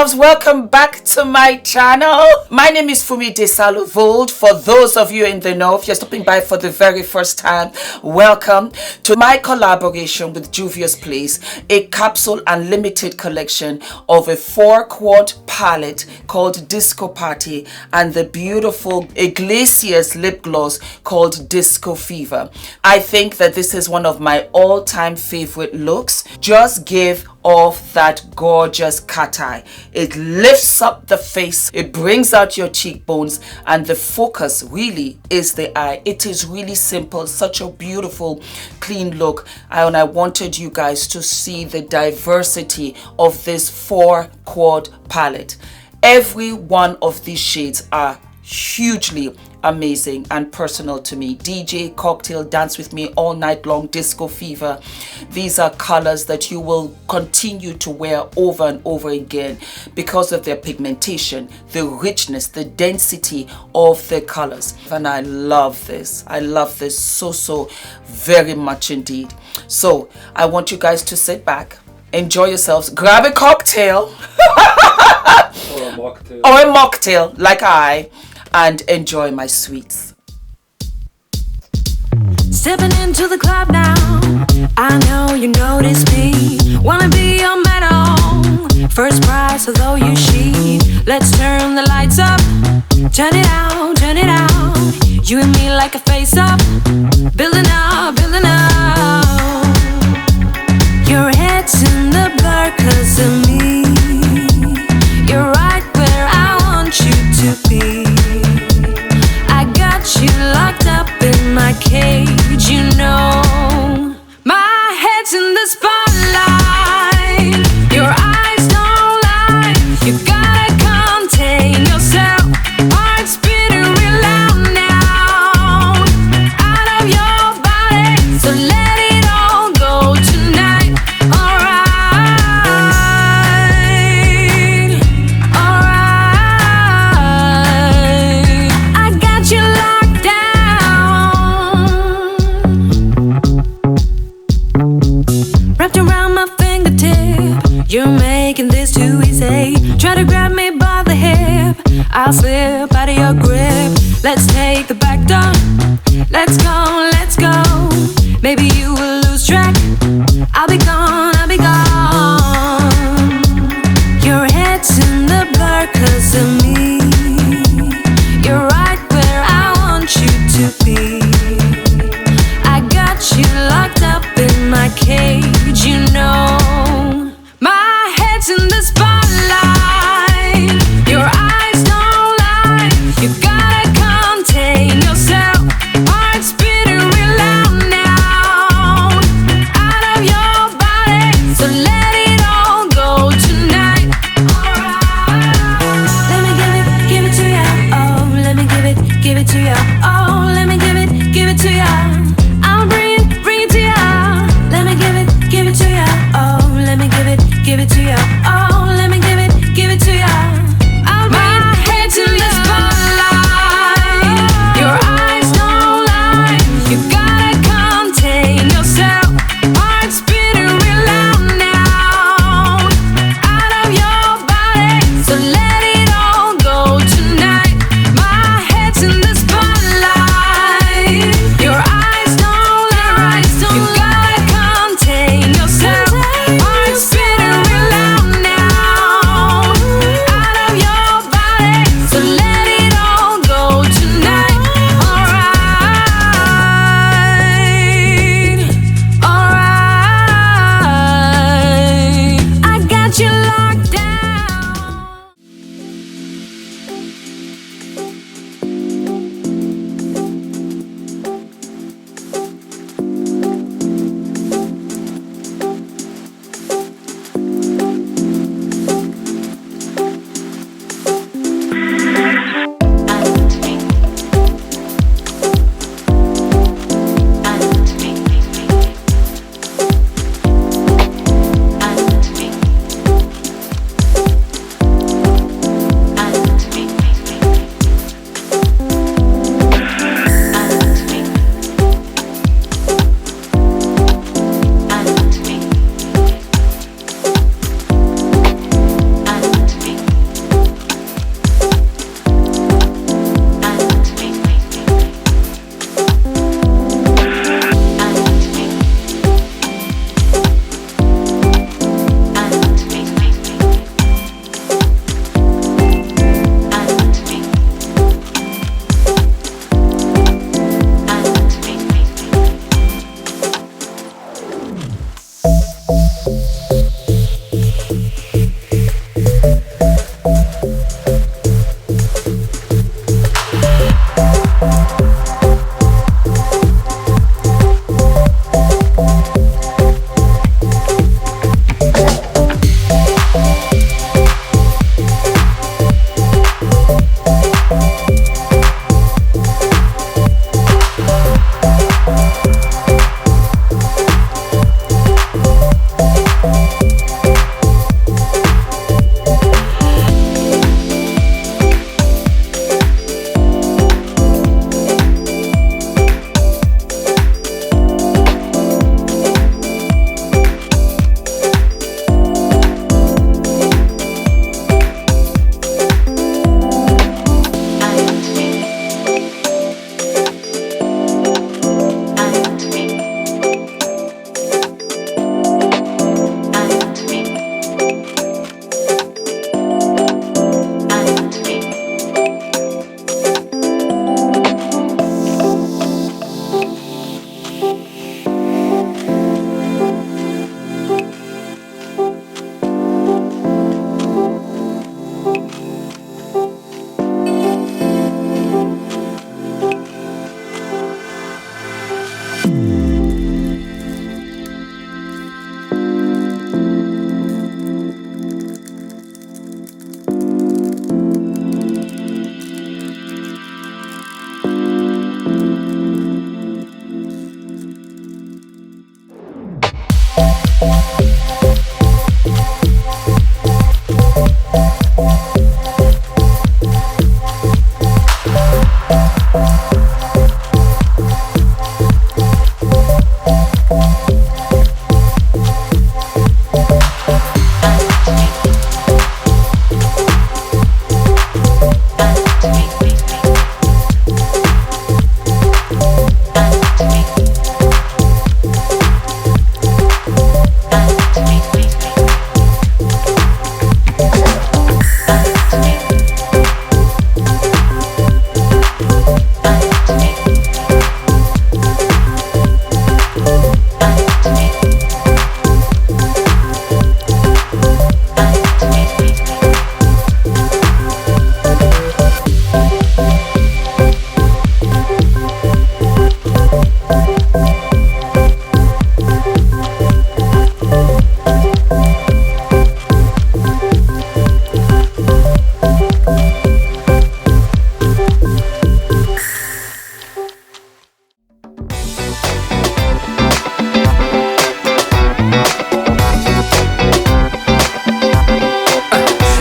loves, welcome back to my channel. My name is Fumi Desalu-Vold. For those of you in the know, if you're stopping by for the very first time, welcome to my collaboration with JUVIA'S Place, a capsule and limited collection of a 4-quart palette called Disco Party and the beautiful Iglesias lip gloss called Disco Fever. I think that this is one of my all-time favorite looks. Just give off that gorgeous cat eye. It lifts up the face, it brings out your cheekbones, and the focus really is the eye. It is really simple, such a beautiful clean look, and I wanted you guys to see the diversity of this 4-quart palette. Every one of these shades are hugely amazing and personal to me. DJ, Cocktail, Dance With Me All Night Long, Disco Fever. These are colors that you will continue to wear over and over again because of their pigmentation, the richness, the density of the colors. And I love this. I love this so very much indeed. So I want you guys to sit back, enjoy yourselves, grab a cocktail or a mocktail like I, and enjoy my sweets. Stepping into the club now, I know you notice me. Wanna be your medal, first prize, although you she. Let's turn the lights up, turn it out, turn it out. You and me like a face up, building up, building up. Your head's in the blur 'cause of me. You're right where I want you to be. You locked up in my cage, you know. My head's in the spotlight. Your eyes don't lie. You gotta contain yourself. Heart's beating real loud now. Out of your body, so let it all go tonight. Alright, alright. I got you locked. You're making this too easy. Try to grab me by the hip, I'll slip out of your grip. Let's take the back door. Let's go, let's go. Maybe you will lose track. I'll be gone, I'll be gone. Your head's in the blur 'cause of me. You're right where I want you to be. I got you locked up in my cage, you know. My head's in the spotlight. Your eyes don't lie. You gotta contain yourself. Heart's beating real loud now. Out of your body, so let it all go tonight. Alright. Let me give it to ya. Oh, let me give it to ya. Oh, let me give it to ya. I'll bring it to ya. Let me give it to ya. Oh.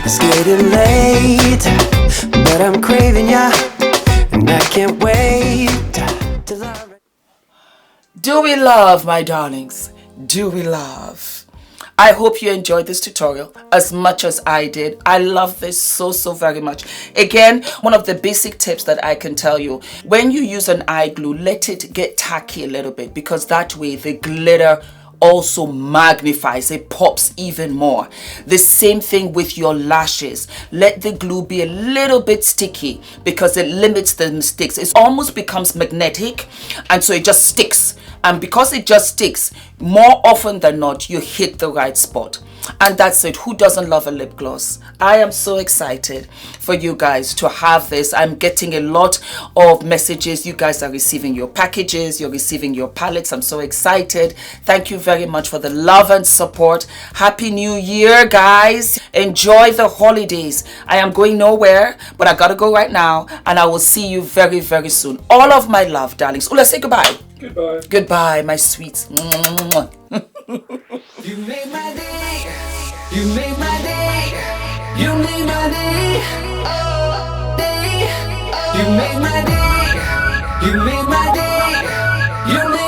It's getting late, but I'm craving ya, and I can't wait till I... Do we love, my darlings? Do we love? I hope you enjoyed this tutorial as much as I did. I love this so very much. Again, one of the basic tips that I can tell you, when you use an eye glue, let it get tacky a little bit, because that way the glitter also magnifies, it pops even more. The same thing with your lashes. Let the glue be a little bit sticky because it limits the mistakes. It almost becomes magnetic, and so it just sticks. And because it just sticks, more often than not, you hit the right spot. And that's it. Who doesn't love a lip gloss? I am so excited for you guys to have this. I'm getting a lot of messages. You guys are receiving your packages. You're receiving your palettes. I'm so excited. Thank you very much for the love and support. Happy New Year, guys. Enjoy the holidays. I am going nowhere, but I gotta go right now. And I will see you very soon. All of my love, darlings. Oh, let's say goodbye. Goodbye. Goodbye, my sweets. You made my day, you made my day, you made my day, oh, day. You made my day, you made my day, you made